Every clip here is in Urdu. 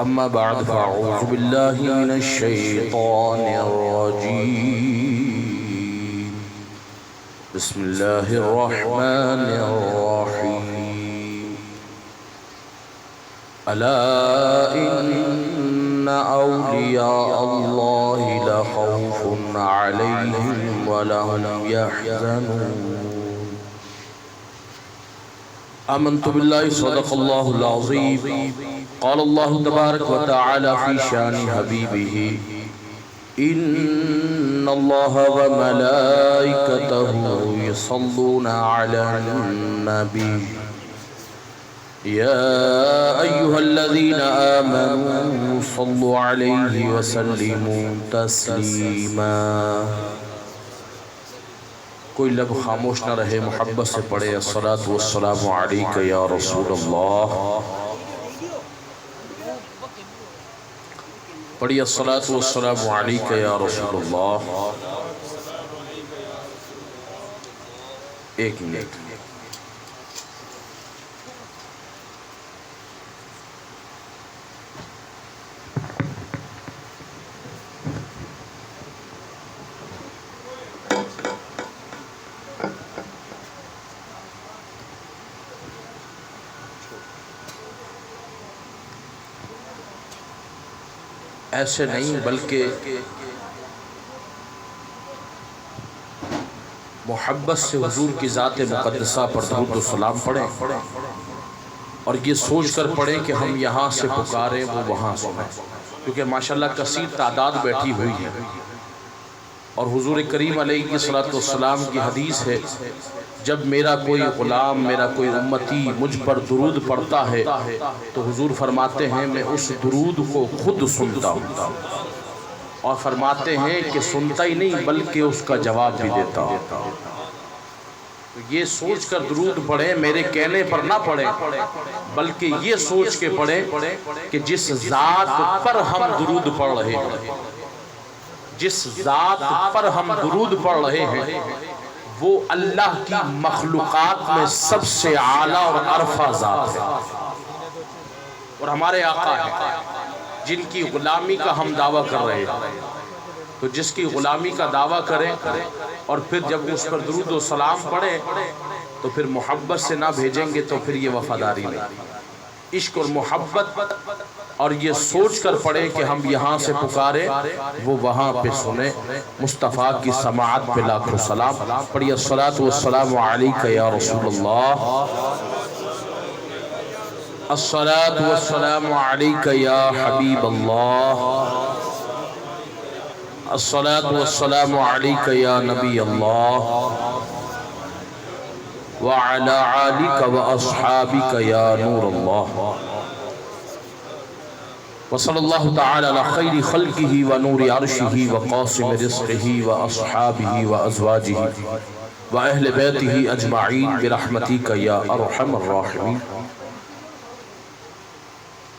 أما بعد فأعوذ بالله من الشيطان الرجيم بسم الله الرحمن الرحيم ألا إن أولياء الله لا خوف عليهم ولا هم يحزنون آمنت بالله صدق الله العظيم قال الله تبارك وتعالى في شان حبيبه إن الله وملائكته يصلون على النبي يا أيها الذين آمنوا صلوا عليه وسلموا تسليما کوئی لب خاموش نہ رہے، محبت سے پڑھے الصلاة والسلام علیک یا رسول اللہ، پڑھی الصلاة والسلام علیک یا رسول اللہ۔ ایک منٹ ایسے نہیں، بلکہ محبت سے حضور کی ذات مقدسہ پر درود و سلام پڑھیں اور یہ سوچ کر پڑھیں کہ ہم یہاں سے پکاریں وہ وہاں سنیں، کیونکہ ماشاءاللہ کثیر تعداد بیٹھی ہوئی ہے اور حضور کریم علیہ السلام کی حدیث ہے، جب میرا کوئی غلام، میرا کوئی امتی مجھ پر درود پڑھتا ہے تو حضور فرماتے ہیں میں اس درود کو خود سنتا ہوں، اور فرماتے ہیں کہ سنتا ہی نہیں بلکہ اس کا جواب بھی دیتا ہوں۔ یہ سوچ کر درود پڑھیں، میرے کہنے پر نہ پڑھیں، بلکہ یہ سوچ کے پڑھیں کہ جس ذات پر ہم درود پڑھ رہے ہیں، جس ذات پر ہم درود پڑھ رہے ہیں وہ اللہ کی مخلوقات میں سب سے اعلیٰ اور عرفہ ذات ہے، اور ہمارے آقا ہیں جن کی غلامی کا ہم دعویٰ کر رہے ہیں، تو جس کی غلامی کا دعویٰ کریں اور پھر جب اس پر درود و سلام پڑھیں تو پھر محبت سے نہ بھیجیں گے تو پھر یہ وفاداری نہیں۔ عشق اور محبت اور یہ سوچ کر پڑھیں کہ ہم یہاں سے پکاریں وہ وہاں پہ سنیں۔ مصطفیٰ کی سماعت پہ لاکھوں سلام، پڑھیے الصلاة والسلام علیک یا رسول اللہ، الصلاة والسلام علیک یا حبیب اللہ، الصلاة والسلام علیک یا نبی اللہ، وعلى آلك وأصحابك يا نور الله، وصلى الله تعالى على خير خلقه ونور عرشه وقاسم رزقه وأصحابه وأزواجه وأهل بيته أجمعين برحمتك يا أرحم الراحمين۔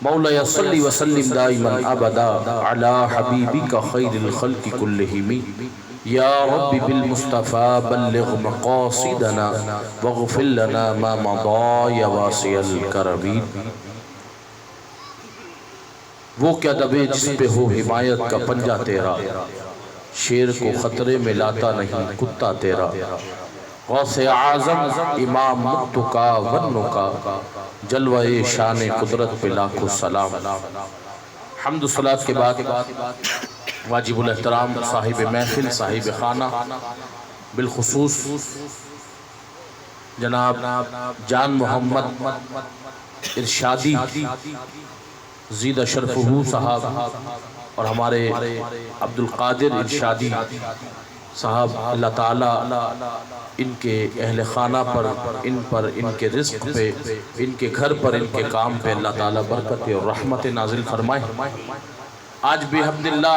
مولاي صل وسلم دائما أبدا على حبيبك خير الخلق كلهم، یا رب بالمصطفى بلغ مقاصدنا واغفر لنا ما مضى یا واسع الکرم۔ وہ کیا دبے جس پہ ہو حمایت کا پنجہ تیرا، شیر کو خطرے میں لاتا نہیں کتا تیرا، غوث اعظم امام مقت کا ون کا، جلوہ شان قدرت پہ لاکھوں سلام۔ حمد و صلاۃ کے بعد واجب الاحترام صاحب محفل، صاحب خانہ، بالخصوص جناب جان محمد ارشادی زیدہ شرفہ صاحب اور ہمارے عبدالقادر ارشادی صاحب، اللہ تعالیٰ ان کے اہل خانہ پر، ان کے رزق پہ، ان کے گھر پر، ان کے کام پہ اللہ تعالیٰ برکت اور رحمت نازل فرمائے۔ آج بھی الحمدللہ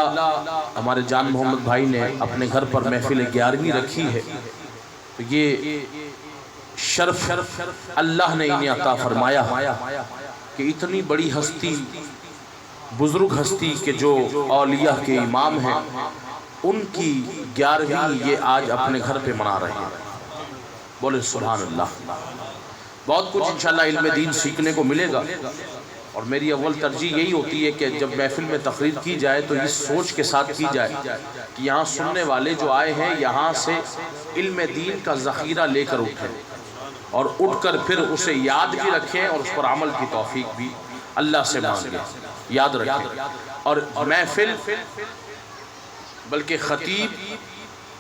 ہمارے جان محمد بھائی نے اپنے گھر پر محفل 11ویں رکھی ہے، تو یہ شرف اللہ نے انہیں عطا فرمایا کہ اتنی بڑی ہستی، بزرگ ہستی کہ جو اولیاء کے امام ہیں، ان کی 11ویں یہ آج اپنے گھر پہ منا رہے ہیں۔ بولے سبحان اللہ۔ بہت کچھ انشاءاللہ علم دین سیکھنے کو ملے گا، اور میری اول ترجیح یہی ہوتی ہے کہ جب محفل میں تقریر کی جائے تو اس سوچ کے ساتھ کی جائے کہ یہاں سننے والے جو آئے ہیں یہاں سے علم دین کا ذخیرہ لے کر اٹھیں اور اٹھ کر پھر اسے یاد بھی رکھیں اور اس پر عمل کی توفیق بھی اللہ سے مانگیں، یاد رکھیں۔ اور محفل بلکہ خطیب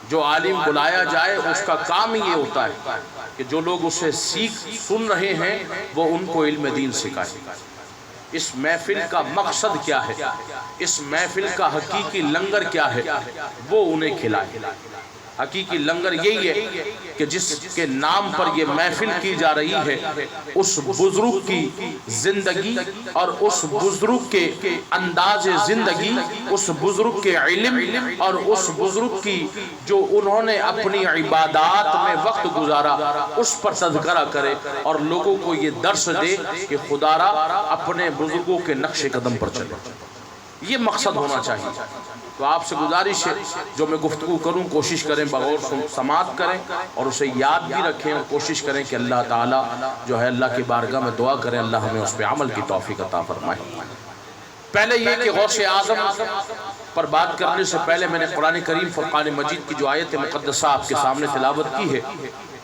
جو عالم بلایا جائے اس کا کام ہی یہ ہوتا ہے کہ جو لوگ اسے سن رہے ہیں وہ ان کو علم دین سکھائے۔ اس محفل کا مقصد کیا ہے، اس محفل کا حقیقی لنگر کیا ہے، وہ انہیں کھلائے۔ حقیقی لنگر یہی ہے کہ جس کے نام پر یہ محفل کی جا رہی ہے اس بزرگ کی زندگی اور اس بزرگ کے انداز زندگی، اس بزرگ کے علم اور اس بزرگ کی جو انہوں نے اپنی عبادات میں وقت گزارا اس پر تذکرہ کرے اور لوگوں کو یہ درس دے کہ خدا را اپنے بزرگوں کے نقش قدم پر چلے۔ یہ مقصد ہونا چاہیے۔ تو آپ سے گزارش ہے جو میں گفتگو کروں کوشش کریں بغور سماعت کریں اور اسے یاد بھی رکھیں اور کوشش کریں کہ اللہ تعالیٰ جو ہے اللہ کی بارگاہ میں دعا کریں اللہ ہمیں اس پہ عمل کی توفیق عطا فرمائے۔ پہلے یہ کہ غوث اعظم پر بات کرنے سے پہلے میں نے قرآن کریم فرقان مجید کی جو آیت مقدسہ آپ کے سامنے تلاوت کی ہے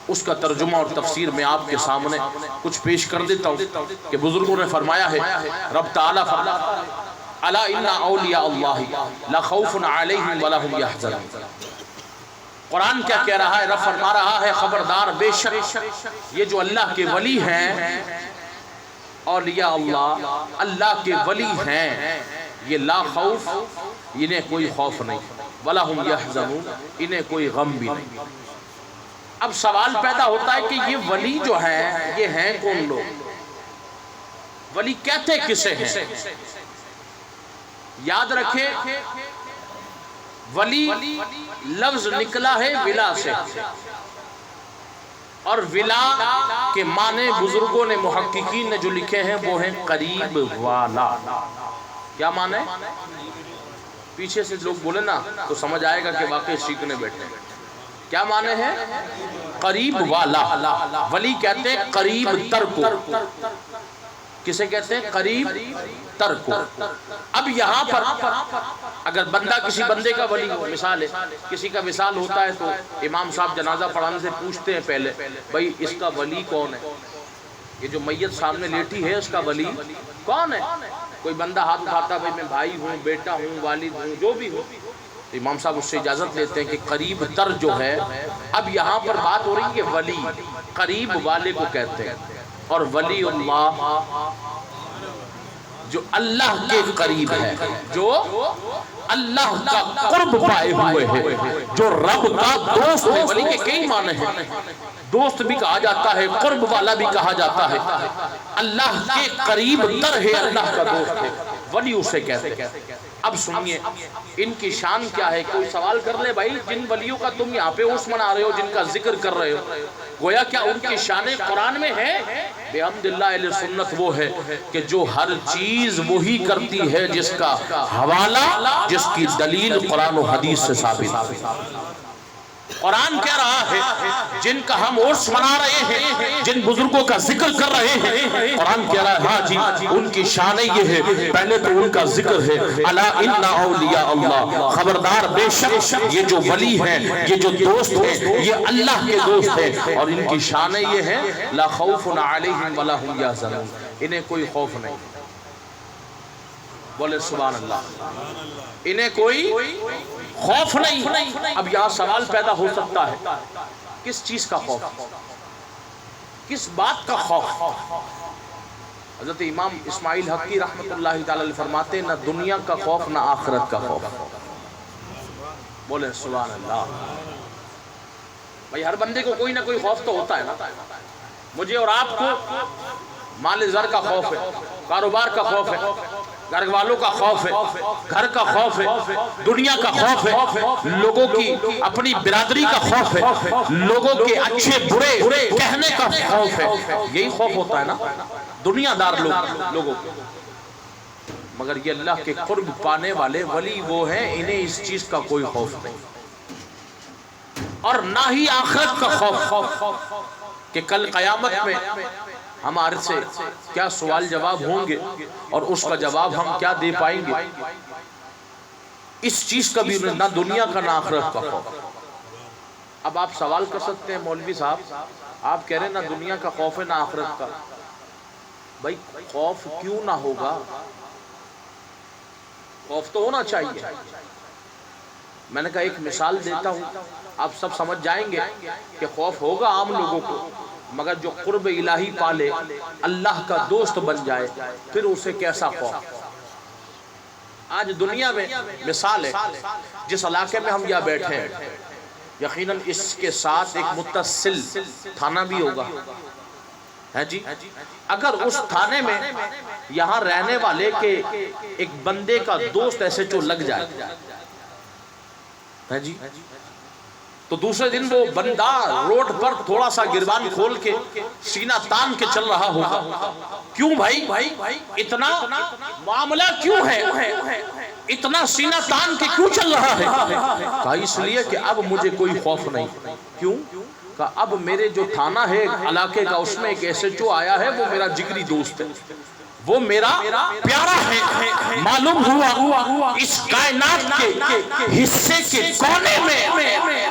اس کا ترجمہ اور تفسیر میں آپ کے سامنے کچھ پیش کر دیتا ہوں کہ بزرگوں نے فرمایا ہے، رب تعالیٰ فرمایا الا ان اولیاء اللہ لا خوف علیہم ولا هم یحزنون۔ قرآن کیا کہہ رہا ہے؟ رب فرما رہا ہے خبردار بے شک یہ جو اللہ کے ولی ہیں، اولیاء اللہ اللہ کے ولی ہیں، یہ لا خوف انہیں کوئی خوف نہیں، ولا هم یحزنون انہیں کوئی غم بھی نہیں۔ اب سوال پیدا ہوتا ہے کہ یہ ولی جو ہیں یہ ہیں کون لوگ؟ ولی کہتے کسے ہیں؟ یاد رکھیں ولی لفظ نکلا ہے ولا سے، اور ولا کے معنی بزرگوں نے محققین نے جو لکھے ہیں وہ ہیں قریب والا۔ کیا معنی؟ پیچھے سے لوگ بولے نا تو سمجھ آئے گا کہ واقعی سیکھنے بیٹھے ہیں۔ کیا معنی ہے؟ قریب والا۔ ولی کہتے ہیں قریب تر کو۔ کسے کہتے ہیں؟ قریب تر کو۔ اب یہاں پر اگر بندہ کسی بندے کا ولی ہو، مثال ہے کسی کا وصال ہوتا ہے تو امام صاحب جنازہ پڑھانے سے پوچھتے ہیں پہلے بھائی اس کا ولی کون ہے؟ یہ جو میت سامنے لیٹی ہے اس کا ولی کون ہے؟ کوئی بندہ ہاتھ اٹھاتا بھائی میں بھائی ہوں، بیٹا ہوں، والد ہوں، جو بھی ہوں، تو امام صاحب اس سے اجازت لیتے ہیں کہ قریب تر جو ہے۔ اب یہاں پر بات ہو رہی ہے کہ ولی قریب والے کو کہتے ہیں، اور ولی اللہ جو اللہ کے قریب ہے، جو اللہ کا قرب پائے ہوئے ہے، جو رب کا دوست ہے۔ ولی کے کئی معنی ہیں، دوست بھی کہا جاتا ہے، قرب والا بھی کہا جاتا ہے، اللہ کے قریب تر ہے، اللہ کا دوست ہے، ولی اسے کہتے ہیں۔ اب سنیے ان کی شان کیا ہے۔ کوئی سوال کر لے بھائی جن ولیوں کا تم یہاں پہ عرس منا رہے ہو، جن کا ذکر کر رہے ہو، گویا کیا ان کی شانیں قرآن میں ہے؟ بحمداللہ اہل سنت وہ ہے کہ جو ہر چیز وہی کرتی ہے جس کا حوالہ، جس کی دلیل قرآن و حدیث سے ثابت ہے۔ قرآن کہہ رہا ہے جن کا ہم عرس منا رہے ہیں، جن بزرگوں کا ذکر کر رہے ہیں، قرآن کہہ رہا ہے ہاں جی ان کی شان یہ ہے، پہلے تو ان کا ذکر ہے الا ان اولیاء اللہ، خبردار بے شک یہ جو ولی ہیں، یہ جو دوست ہیں، یہ اللہ کے دوست ہیں، اور ان کی شان یہ ہے لا خوف علیہم ولا هم یحزنون، انہیں کوئی خوف نہیں۔ بولے سبحان اللہ، انہیں کوئی خوف نہیں۔ اب یہاں سوال پیدا ہو سکتا ہے کس چیز کا خوف، کس بات کا خوف؟ حضرت امام اسماعیل حقی رحمت اللہ تعالی فرماتے ہیں نہ دنیا کا خوف نہ آخرت کا خوف۔ بولے سبحان اللہ۔ بھائی ہر بندے کو کوئی نہ کوئی خوف تو ہوتا ہے نا۔ مجھے اور آپ کو مال زر کا خوف ہے، کاروبار کا خوف ہے، گھر والوں کا خوف ہے، گھر کا خوف ہے، دنیا کا خوف ہے، لوگوں کی اپنی برادری کا خوف ہے، لوگوں کے اچھے برے کہنے کا خوف ہے۔ یہی خوف ہوتا ہے نا دنیا دار لوگوں کو۔ مگر یہ اللہ کے قرب پانے والے ولی وہ ہیں انہیں اس چیز کا کوئی خوف نہیں، اور نہ ہی آخرت کا خوف کہ کل قیامت میں ہمارے سے کیا سوال جواب ہوں گے اور اس کا جواب ہم کیا دے پائیں گے؟ اس چیز کا بھی نہ دنیا کا نہ آخرت کا خوف۔ اب آپ سوال کر سکتے ہیں مولوی صاحب آپ کہہ رہے ہیں نہ دنیا کا خوف ہے نہ آخرت کا، بھائی خوف کیوں نہ ہوگا؟ خوف تو ہونا چاہیے۔ میں نے کہا ایک مثال دیتا ہوں آپ سب سمجھ جائیں گے کہ خوف ہوگا عام لوگوں کو، مگر جو قرب الہی پالے اللہ کا دوست بن جائے پھر اسے کیسا خوف۔ آج دنیا میں مثال ہے جس علاقے میں ہم یہاں بیٹھے ہیں یقیناً اس کے ساتھ ایک متصل تھانہ بھی ہوگا ہے جی، اگر اس تھانے میں یہاں رہنے والے کے ایک بندے کا دوست ایسے جو لگ جائے ہے جی، تو دوسرے دن وہ بندہ روڈ پر تھوڑا سا گربان کھول کے سینہ تان کے چل رہا ہوگا۔ کیوں بھائی اتنا معاملہ کیوں ہے، اتنا سینہ تان کے کیوں چل رہا ہے؟ کہا اس لیے کہ اب مجھے کوئی خوف نہیں۔ کیوں؟ کہا اب میرے جو تھانہ ہے علاقے کا اس میں ایک ایسے جو آیا ہے وہ میرا جگری دوست ہے، وہ میرا پیارا ہے۔ معلوم ہوا اس کائنات کے حصے کے کونے میں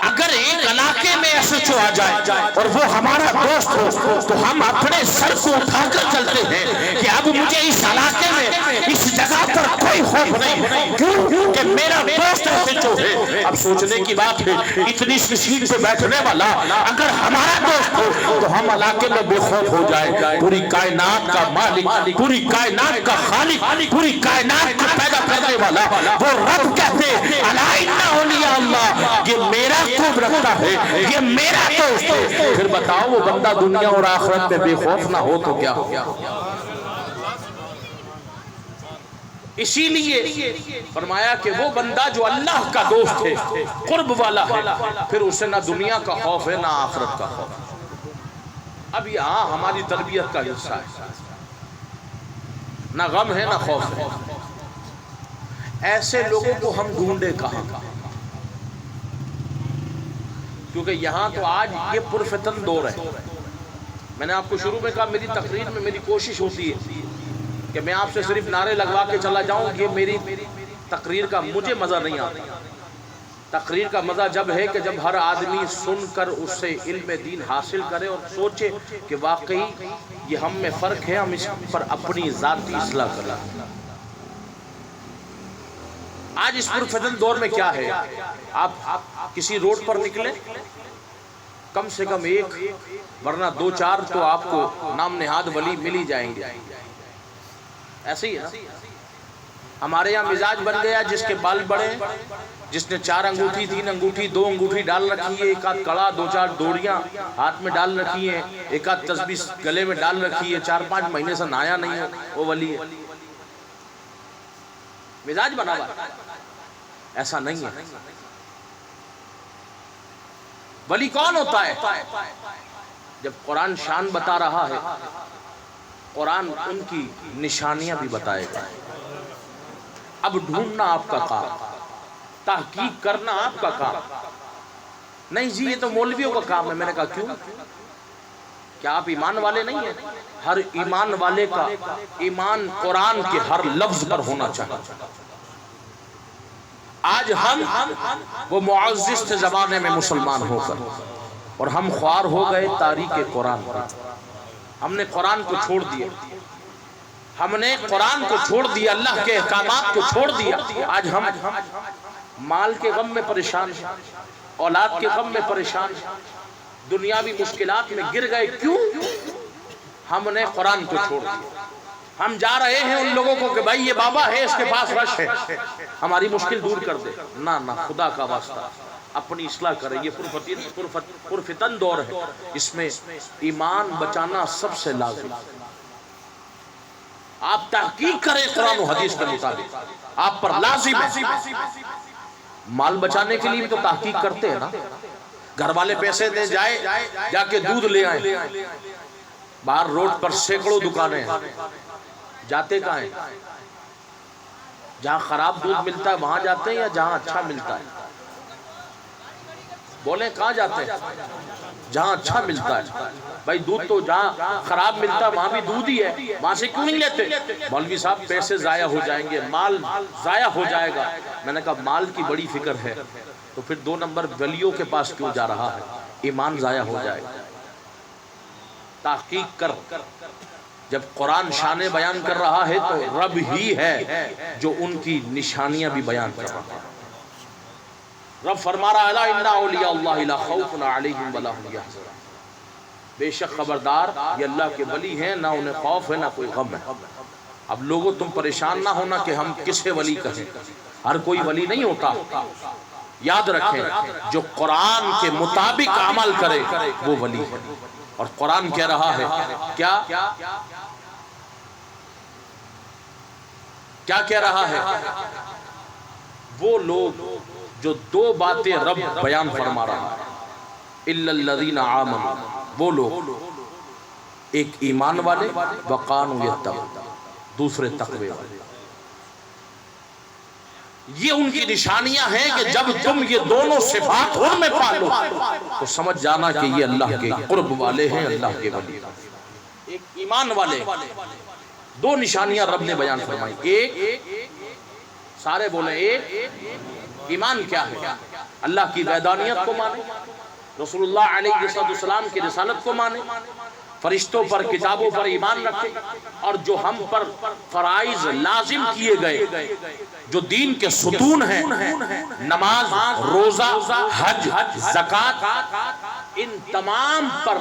اگر ایک علاقے میں ایسے جو آ جائے اور وہ ہمارا دوست ہو تو ہم اپنے سر کو اٹھا کر چلتے ہیں کہ اب مجھے اس علاقے میں اس جگہ پر کوئی خوف نہیں، کیوں کہ میرا دوست ایسے جو ہے۔ اب سوچنے کی بات ہے اتنی سیٹ پہ بیٹھنے والا اگر ہمارا دوست ہو تو ہم علاقے میں بے خوف ہو جائے۔ پوری کائنات کا مالک، پوری کائنات کا خالق، پوری کائنات کو پیدا کرنے والا وہ رب کہتے الا ان اولیاء اللہ، یہ میرا خوف رکھتا ہے، یہ میرا دوست ہے۔ پھر بتاؤ وہ بندہ دنیا اور آخرت میں بے خوف نہ ہو تو کیا ہو؟ اسی لیے فرمایا کہ وہ بندہ جو اللہ کا دوست ہے قرب والا ہے پھر اسے نہ دنیا کا خوف ہے نہ آخرت کا خوف۔ اب یہاں ہماری تربیت کا حصہ ہے، نہ غم ہے نہ خوف ہے۔ ایسے لوگوں کو ہم ڈھونڈے کہاں؟ کیونکہ یہاں تو آج یہ پرفتن دور ہے۔ میں نے آپ کو شروع میں کہا میری تقریر میں میری کوشش ہوتی ہے کہ میں آپ سے صرف نعرے لگوا کے چلا جاؤں، یہ میری تقریر کا مجھے مزہ نہیں آتا۔ تقریر کا مزہ جب ہے کہ جب ہر آدمی سن کر اس سے علم دین حاصل کرے اور سوچے کہ واقعی یہ ہم میں فرق ہے، ہم اس پر اپنی ذاتی اصلاح کریں۔ آج اس پرفتن دور میں کیا ہے، آپ کسی روڈ پر نکلیں کم سے کم ایک ورنہ دو چار تو آپ کو نام نہاد ولی مل ہی جائیں گے۔ ایسے ہی ہے ہمارے یہاں مزاج بن گیا جس کے بال بڑے، جس نے 4 انگوٹھی 3 انگوٹھی 2 انگوٹھی ڈال رکھی ہے، ایک آدھ کڑا 2-4 ڈوریاں ہاتھ میں ڈال رکھی ہیں، ایک آدھ تسبیح گلے میں ڈال رکھی ہے، 4-5 مہینے سے نہایا نہیں ہے، وہ ولی ہے۔ مزاج بنا ہوا، ایسا نہیں ہے۔ ولی کون ہوتا ہے؟ جب قرآن شان بتا رہا ہے، قرآن ان کی نشانیاں بھی بتائے گا۔ اب ڈھونڈنا آپ کا کام، تحقیق کرنا آپ کا کام نہیں جی یہ تو مولویوں کا کام ہے۔ میں نے کہا کیوں؟ کیا آپ ایمان والے نہیں ہیں؟ ہر ایمان والے کا ایمان قرآن کے ہر لفظ پر ہونا چاہیے۔ آج ہم وہ معزز تھے زمانے میں مسلمان ہو کر اور ہم خوار ہو گئے تاریخ قرآن پر۔ ہم نے قرآن کو چھوڑ دیا، ہم نے قرآن کو چھوڑ دیا، اللہ کے احکامات کو چھوڑ دیا۔ آج ہم مال کے غم میں پریشان ہیں، اولاد کے غم میں پریشان ہیں، دنیاوی مشکلات میں گر گئے۔ کیوں؟ ہم نے قرآن کو چھوڑ دیا۔ ہم جا رہے ہیں ان لوگوں کو کہ بھائی یہ بابا ہے اس کے پاس رش ہے ہماری مشکل دور کر دے۔ نہ خدا کا واسطہ اپنی اصلاح کریں۔ یہ پرفتن دور ہے، اس میں ایمان بچانا سب سے لازم۔ آپ تحقیق کریں قرآن و حدیث کے مطابق، آپ پر لازم ہے۔ مال بچانے کے لیے بھی تو تحقیق کرتے ہیں نا۔ گھر والے پیسے دے جائے جا کے دودھ لے آئیں، باہر روڈ پر سینکڑوں دکانیں ہیں، جاتے کہاں ہیں؟ جہاں خراب دودھ ملتا ہے وہاں جاتے ہیں یا جہاں اچھا ملتا ہے؟ بولیں کہاں جاتے ہیں؟ جہاں اچھا ملتا ہے. بھائی دودھ تو جہاں خراب ملتا ہے وہاں بھی دودھ ہی ہے, وہاں سے کیوں نہیں لیتے؟ مولوی صاحب پیسے ضائع ہو جائیں گے, مال ضائع ہو جائے گا. میں نے کہا مال کی بڑی فکر ہے تو پھر 2 نمبر ولیوں کے پاس کیوں جا رہا ہے؟ ایمان ضائع ہو جائے گا. تحقیق کر, جب قرآن شان بیان کر رہا ہے تو رب ہی ہے جو ان کی نشانیاں بھی بیان کر رہا ہے. رب فرما رہا ہے اِنَّ أَوْلِيَاءَ اللَّهِ لَا خَوْفٌ عَلَيْهِمْ وَلَا هُمْ يَحْزَنُونَ. بے شک خبردار یہ اللہ کے ولی ہیں, نہ انہیں خوف ہے نہ کوئی غم ہے. اب لوگوں تم پریشان نہ ہونا کہ ہم کسے ولی کہیں, ہر کوئی ولی نہیں ہوتا. یاد رکھیں جو قرآن کے مطابق عمل کرے وہ ولی ہے. اور قرآن کہہ رہا ہے کیا کہہ رہا ہے؟ وہ لوگ جو 2 باتیں رب بیان فرما رہا ہے, اِلَّا الَّذِينَ آمَنُوا, وہ لوگ ایک ایمان والے, وَقَانُوا يَتَّقُونَ, دوسرے تقوی والے. یہ ان کی نشانیاں ہیں کہ جب تم یہ دونوں صفات ان میں پالو تو سمجھ جانا کہ یہ اللہ کے قرب والے ہیں, اللہ کے ولی. ایک ایمان والے, 2 نشانیاں رب نے بیان فرمائی. ایک, سارے بولیں ایک, ایمان کیا ہے؟ اللہ کی وحدانیت کو مانے, رسول اللہ علیہ السلام کی رسالت کو مانے, فرشتوں پر کتابوں پر ایمان رکھے, اور جو ہم پر فرائض لازم کیے گئے جو دین کے ستون ہیں, نماز, روزہ, حج, زکوٰۃ, ان تمام پر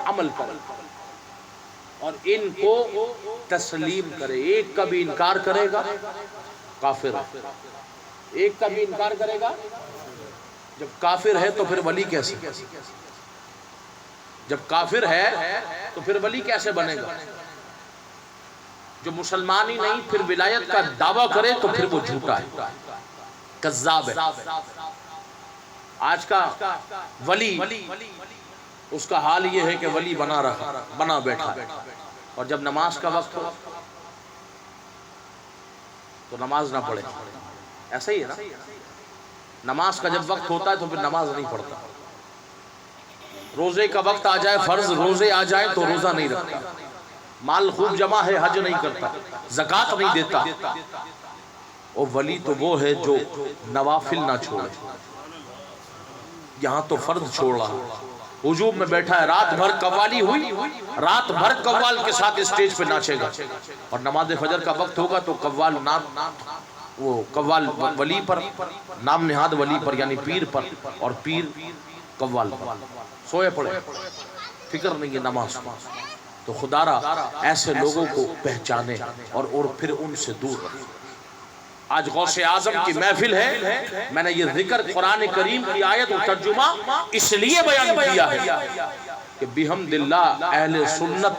عمل کرے اور ان کو تسلیم کرے. ایک کا بھی انکار کرے گا کافر, ایک کا بھی انکار کرے گا. جب کافر ہے تو پھر ولی کیسے؟ جب کافر ہے تو پھر ولی کیسے بنے گا؟ جو مسلمان ہی نہیں پھر ولایت کا دعویٰ کرے تو پھر وہ جھوٹا ہے, کذاب ہے. آج کا ولی اس کا حال یہ ہے کہ ولی بنا بیٹھا, اور جب نماز کا وقت ہو تو نماز نہ پڑھے. ایسا ہی ہے نا, نماز کا جب وقت ہوتا ہے تو پھر نماز نہیں پڑھتا. روزے کا وقت آ جائے, فرض روزے آ جائے تو روزہ نہیں رکھتا. مال خوب جمع ہے, حج نہیں کرتا, زکوٰۃ نہیں دیتا. اور ولی تو وہ ہے جو نوافل نہ چھوڑے. یہاں تو فرض چھوڑ رہا, ہجوم میں بیٹھا ہے, رات بھر قوالی ہوئی, رات بھر قوال کے ساتھ اسٹیج پہ ناچے گا, اور نماز فجر کا وقت ہوگا تو قوال ولی پر, نام نہاد ولی پر یعنی پیر پر, اور پیر قوال پر سوئے پڑے, فکر نہیں ہے نماز. تو خدا را ایسے لوگوں کو پہچانے اور پھر ان سے دور رہے. آج غوث اعظم کی محفل ہے, میں نے یہ ذکر قرآن کریم کی آیت و ترجمہ اس لیے بیان کیا ہے کہ بحمد اللہ اہل سنت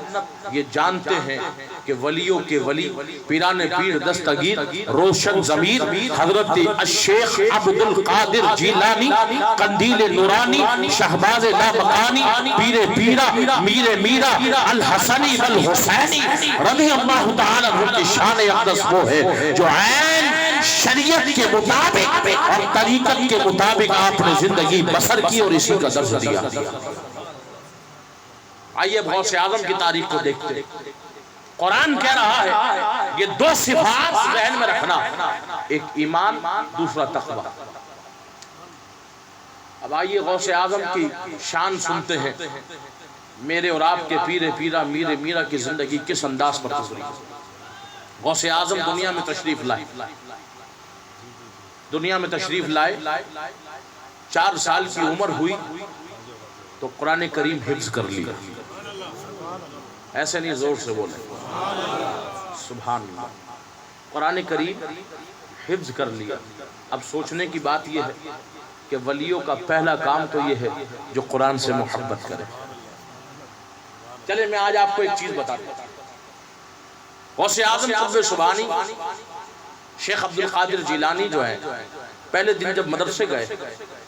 یہ جانتے ہیں کہ ولیوں کے ولی, پیران پیر دستگیر, روشن ضمیر حضرت الشیخ عبد القادر جیلانی, قندیل نورانی, شہباز لامکانی, پیر پیرا, میر میرا, الحسنی والحسینی رضی اللہ تعالیٰ عنہ کی شان اقدس وہ ہے جو عین شریعت کے مطابق اور طریقت کے مطابق آپ نے زندگی بسر کی اور اسی کا درس دیا. آئیے غوث اعظم کی تاریخ کو دیکھتے. قرآن کہہ رہا ہے یہ 2 صفات ذہن میں رکھنا, ایک ایمان, دوسرا تقوی. اب آئیے غوث اعظم کی شان سنتے ہیں. میرے اور آپ کے پیر پیرا میر میرا کی زندگی کس انداز پر گزری. غوث اعظم دنیا میں تشریف لائے, دنیا میں تشریف لائے, 4 سال کی عمر ہوئی تو قرآن کریم حفظ کر لیا. ایسے نہیں, زور سے بولیں سبحان اللہ. قرآن کریم حفظ کر لیا. اب سوچنے کی بات یہ ہے کہ ولیوں کا پہلا کام تو یہ ہے جو قرآن سے محبت کرے. چلے میں آج آپ کو ایک چیز بتاتا ہوں. غوث اعظم قطب سبحانی شیخ عبد القادر جیلانی جو ہے, پہلے دن جب مدرسے گئے,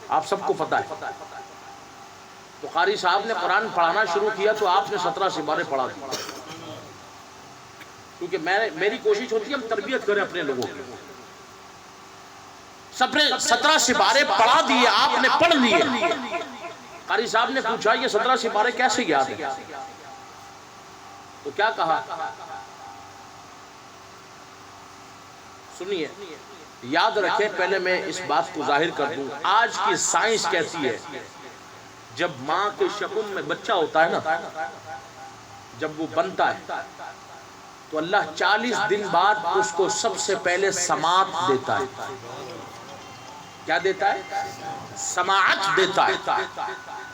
آپ سب کو پتہ ہے, تو قاری صاحب نے قرآن پڑھانا شروع کیا تو آپ نے 17 سپارے پڑھا دی. کیونکہ میری کوشش ہوتی ہے ہم تربیت کریں اپنے لوگوں کی. 17 سپارے پڑھا دیے, آپ نے پڑھ لیے. قاری صاحب نے پوچھا یہ 17 سپارے کیسے یاد ہیں؟ تو کیا کہا؟ سنیے، یاد رکھیں، پہلے میں اس بات کو ظاہر کر دوں، آج کی سائنس کہتی ہے جب ماں کے شکم میں بچہ ہوتا ہے نا، جب وہ بنتا ہے تو اللہ 40 دن بعد اس کو سب سے پہلے سماعت دیتا ہے۔ کیا دیتا ہے؟ سماعت دیتا ہے۔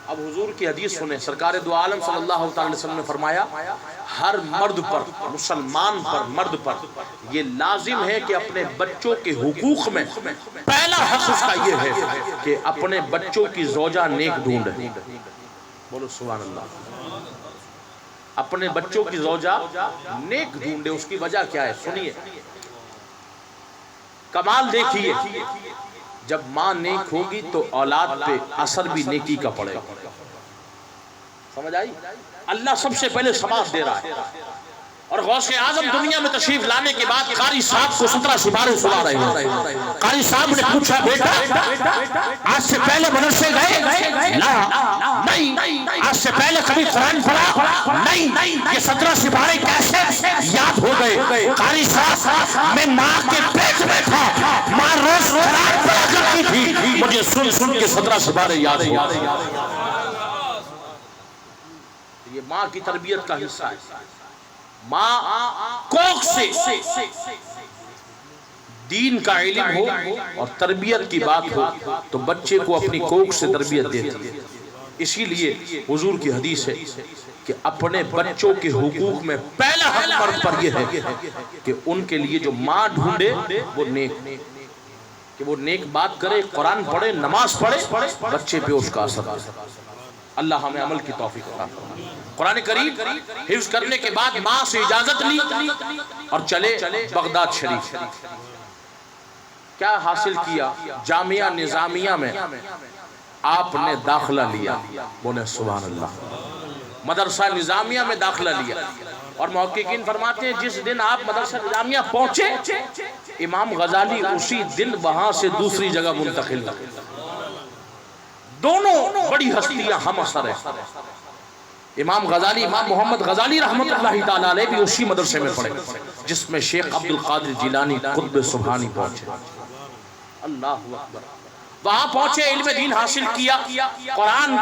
اب حضور کی حدیث سنیں، سرکار دو عالم صلی اللہ علیہ وسلم نے فرمایا ہر مرد پر، مسلمان پر، مرد پر یہ لازم ہے کہ اپنے بچوں کے حقوق میں پہلا حق اس کا یہ ہے کہ اپنے بچوں کی زوجہ نیک ڈھونڈے۔ بولو سبحان اللہ۔ اپنے بچوں کی زوجہ نیک ڈھونڈے۔ اس کی وجہ کیا ہے؟ سنیے، کمال دیکھیے، جب ماں نیک ہوگی تو اولاد پہ اثر بھی نیکی کا پڑے گا۔ سمجھ آئی؟ اللہ سب سے پہلے سماعت دے رہا ہے، اور غوث اعظم دنیا میں تشریف لانے کے بعد قاری صاحب کو 17 سپارے سنا رہے ہیں۔ قاری صاحب نے پوچھا بیٹا آج سے پہلے مدرسے گئے؟ نہیں۔ آج سے پہلے کبھی قرآن پڑھا؟ نہیں۔ یہ 17 سپارے کیسے یاد ہو گئے؟ قاری صاحب میں ماں کے پیٹ میں تھا، ماں روز قرآن پڑھا کرتی تھی، مجھے سن کے 17 سپارے یاد ہو گئے۔ یہ ماں کی تربیت کا حصہ ہے۔ ماں کوکھ سے دین کا علم ہو اور تربیت کی بات ہو تو بچے کو اپنی کوکھ سے تربیت دیتی ہے۔ اسی لیے حضور کی حدیث ہے کہ اپنے بچوں کے حقوق میں پہلا حق مرد پر یہ ہے کہ ان کے لیے جو ماں ڈھونڈے وہ نیک، کہ وہ نیک بات کرے، قرآن پڑھے، نماز پڑھے، بچے پہ اس کا اثر ہے۔ اللہ ہمیں عمل کی توفیق عطا فرمائے۔ قرآن کریم حفظ کرنے کے بعد ماں سے اجازت لی اور چلے بغداد شریف۔ کیا حاصل کیا؟ جامعہ نظامیہ میں آپ نے داخلہ لیا۔ بولے سبحان اللہ۔ مدرسہ نظامیہ میں داخلہ لیا، اور محققین فرماتے ہیں جس دن آپ مدرسہ نظامیہ پہنچے امام غزالی اسی دن وہاں سے دوسری جگہ منتقل ہوئے۔ دونوں بڑی ہستیاں ہم اثر ہیں۔ امام غزالی، امام محمد غزالی رحمت اللہ تعالیٰ علیہ بھی اسی مدرسے میں پڑھے جس میں شیخ عبد القادر جیلانی قطب سبحانی پہنچے۔ اللہ اکبر۔ وہاں پہنچے، علم دین حاصل کیا، قرآن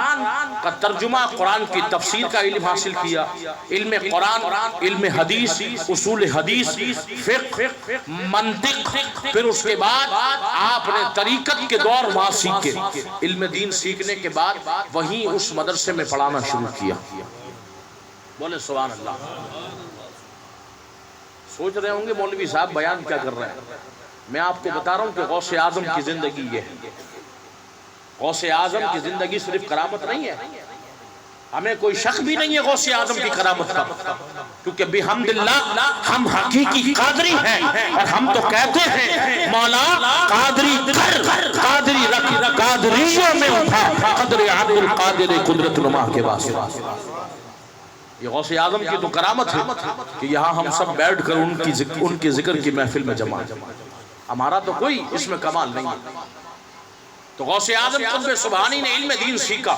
کا ترجمہ، قرآن کی تفسیر کا علم حاصل کیا، علم قرآن، علم حدیث، اصول حدیث، فقہ، منطق، پھر اس کے بعد آپ نے طریقت کے دور وہاں سیکھے۔ علم دین سیکھنے کے بعد وہیں اس مدرسے میں پڑھانا شروع کیا۔ بولے سبحان اللہ۔ سوچ رہے ہوں گے مولوی صاحب بیان کیا کر رہے ہیں؟ میں آپ کو بتا رہا ہوں کہ غوث اعظم کی زندگی یہ ہے۔ غوث اعظم کی زندگی صرف کرامت نہیں ہے، ہمیں کوئی شک بھی نہیں ہے غوث اعظم کی کرامت کا، کیونکہ بحمداللہ ہم حقیقی قادری ہیں، اور ہم تو کہتے ہیں مولا قادری کر، قادری رکھ، قادریوں میں اٹھا قدر عبد القادر قدرت نما کے واسطے۔ یہ غوث اعظم کی تو کرامت ہے کہ یہاں ہم سب بیٹھ کر ان کے ذکر کی محفل میں جمع ہیں۔ ہمارا تو کوئی اس میں کمال نہیں ہے۔ تو غوث اعظم قطب سبحانی نے علم دین سیکھا،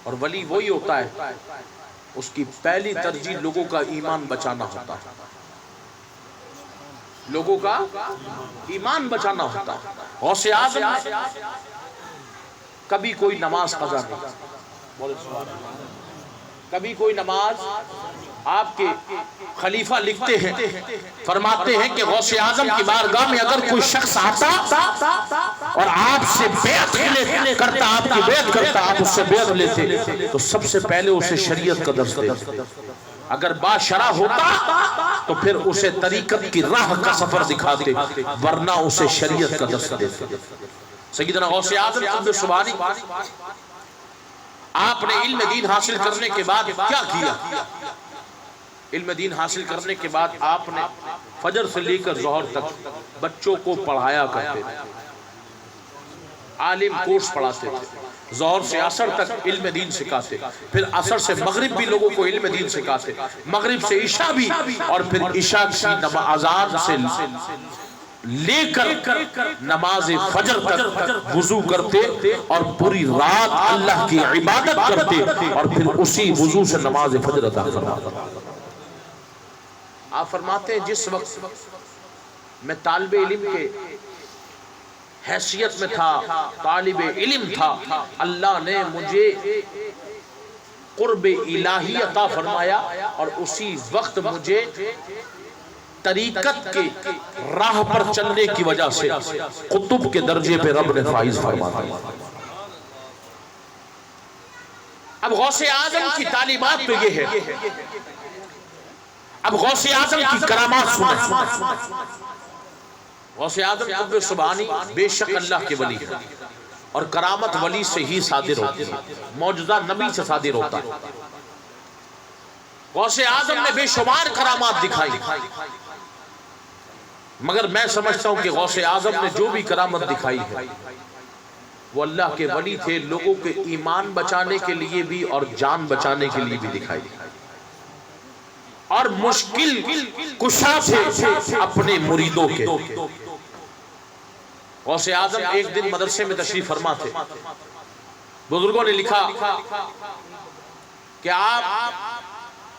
اور ولی وہی ہوتا ہے اس کی پہلی ترجیح لوگوں کا ایمان بچانا ہوتا ہے، لوگوں کا ایمان بچانا ہوتا ہے۔ غوث اعظم کبھی کوئی نماز قضا نہیں، کبھی کوئی نماز۔ آپ کے خلیفہ لکھتے ہیں، فرماتے ہیں کہ غوث اعظم کی بارگاہ میں اگر کوئی شخص آتا اور آپ سے بیعت کرتا، آپ کی بیعت کرتا، آپ اس سے بیعت لیتے تو سب سے پہلے اسے شریعت کا درس دیتے۔ اگر باشرع ہوتا تو پھر اسے طریقت کی راہ کا سفر دکھاتے، ورنہ اسے شریعت کا درس دیتے۔ سیدنا غوث اعظم قطب سبحانی آپ نے علم دین حاصل کرنے کے بعد کیا کیا؟ علم دین حاصل کرنے کے بعد آپ نے فجر سے لے کر ظہر تک بچوں کو پڑھایا کرتے تھے، عالم کورس پڑھاتے تھے، ظہر سے عصر تک علم دین سکھاتے، پھر عصر سے مغرب بھی لوگوں کو علم دین سکھاتے، مغرب سے عشاء بھی، اور پھر عشاء کی اذان سے لے کر نماز فجر تک وضو کرتے اور پوری رات اللہ کی عبادت کرتے اور پھر اسی وضو سے نماز فجر ادا کرتے۔ آپ فرماتے ہیں جس وقت میں طالب علم کے حیثیت میں تھا، طالب علم تھا، اللہ نے مجھے قرب الہی عطا فرمایا اور اسی وقت مجھے طریقت کے راہ پر چلنے کی وجہ سے قطب کے درجے پہ رب نے فائز فرما دیا۔ اب غوث اعظم کی تعلیمات تو یہ ہے، اب غوث اعظم کی کرامات سنیں۔ غوث اعظم قطب سبحانی بے شک اللہ کے ولی ہے اور کرامت ولی سے ہی صادر ہوتی ہے، معجزہ نبی سے صادر ہوتا ہے۔ غوث اعظم نے بے شمار کرامات دکھائی، مگر میں سمجھتا ہوں کہ غوث اعظم نے جو بھی کرامت دکھائی ہے وہ اللہ کے ولی تھے، لوگوں کے ایمان بچانے کے لیے بھی اور جان بچانے کے لیے بھی دکھائی، اور مشکل کشا تھے اپنے مریدوں کے۔ غوث اعظم ایک دن مدرسے میں تشریف فرما تھے، بزرگوں نے لکھا کہ آپ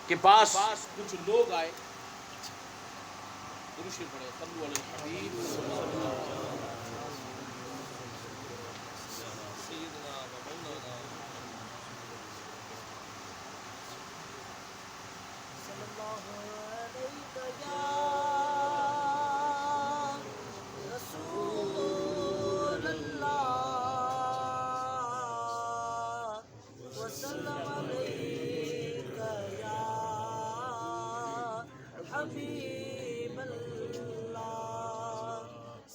کے پاس کچھ لوگ آئے،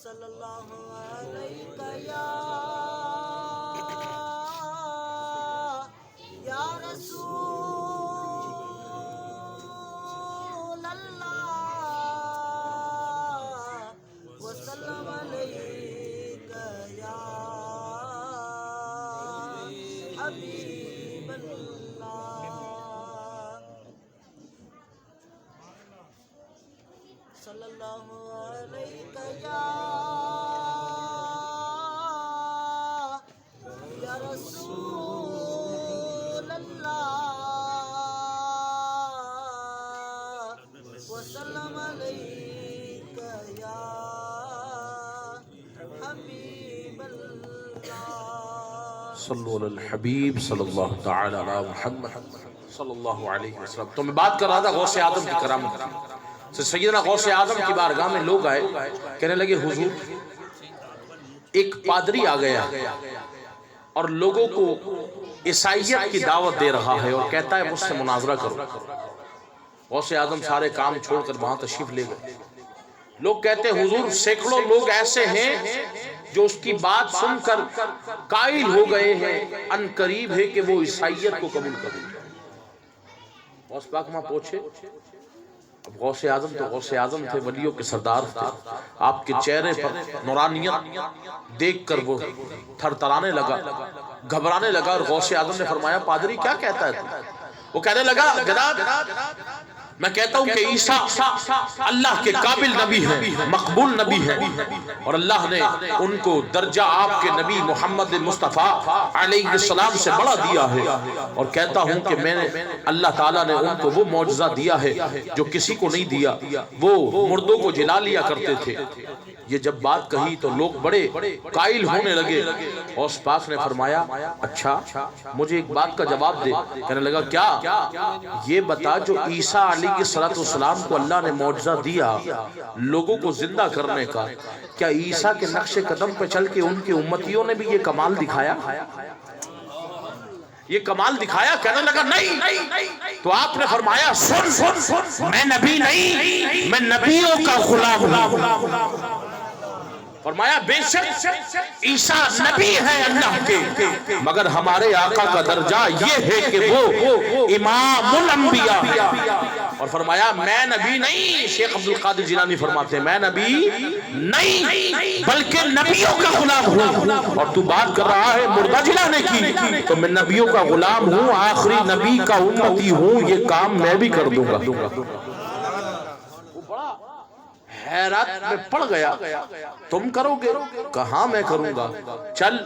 صلی اللہ علیہ یا رسول اللہ وسلم علیک یا حبیب اللہ۔ صلو علی الحبیب صلی اللہ تعالی علی محمد صلی اللہ علیہ وسلم۔ تو میں بات کر رہا تھا غوث اعظم کی کرامت کی۔ سیدنا غوث اعظم کی بارگاہ میں لوگ آئے، کہنے لگے حضور ایک پادری آ گیا اور لوگوں کو عیسائیت کی دعوت دے رہا ہے اور کہتا ہے مجھ سے مناظرہ کرو۔ غوث اعظم سارے کام چھوڑ کر وہاں تشریف لے گئے۔ لوگ کہتے ہیں حضور سینکڑوں لوگ ایسے ہیں جو اس کی بات سن کر قائل ہو گئے ہیں، ان قریب ہے کہ وہ عیسائیت کو قبول کریں۔ غوث پاک وہاں پہنچے، اب غوث اعظم تو غوث اعظم تھے، ولیوں کے سردار تھے، آپ کے چہرے پر نورانیت دیکھ کر وہ تھر تھرانے لگا، گھبرانے لگا، اور غوث اعظم نے فرمایا پادری کیا کہتا ہے تو؟ وہ کہنے لگا جناب میں کہتا ہوں کہ عیسیٰ اللہ کے قابل نبی ہیں، مقبول نبی ہیں، اور اللہ نے ان کو درجہ آپ کے نبی محمد مصطفیٰ علیہ السلام سے بڑا دیا ہے، اور کہتا ہوں کہ میں نے اللہ تعالیٰ نے ان کو وہ معجزہ دیا ہے جو کسی کو نہیں دیا، وہ مردوں کو جلا لیا کرتے تھے۔ یہ جب بات کہی تو لوگ بڑے قائل ہونے لگے۔ غوث پاک نے فرمایا اچھا مجھے ایک بات کا جواب دے۔ کہنے لگا کیا؟ یہ بتا جو عیسیٰ علیہ السلام کو اللہ نے معجزہ دیا لوگوں کو زندہ کرنے کا، کیا عیسیٰ کے نقش قدم پہ چل کے ان کی امتیوں نے بھی یہ کمال دکھایا؟ یہ کمال دکھایا؟ کہنے لگا نہیں۔ تو آپ نے فرمایا سن میں نبی نہیں، میں نبیوں کا غلام ہوں۔ فرمایا بے شک عیسیٰ نبی ہے اللہ کے، مگر ہمارے آقا کا درجہ یہ ہے کہ وہ امام الانبیاء، اور فرمایا میں نبی نہیں۔ شیخ عبد القادر جیلانی فرماتے ہیں میں نبی نہیں بلکہ نبیوں کا غلام ہوں، اور تو بات کر رہا ہے مردہ جلانے کی، تو میں نبیوں کا غلام ہوں، آخری نبی کا امتی ہوں، یہ کام میں بھی کر دوں گا۔ حیرت میں پڑ گیا، تم کرو گے؟ کہاں میں کروں گا، چل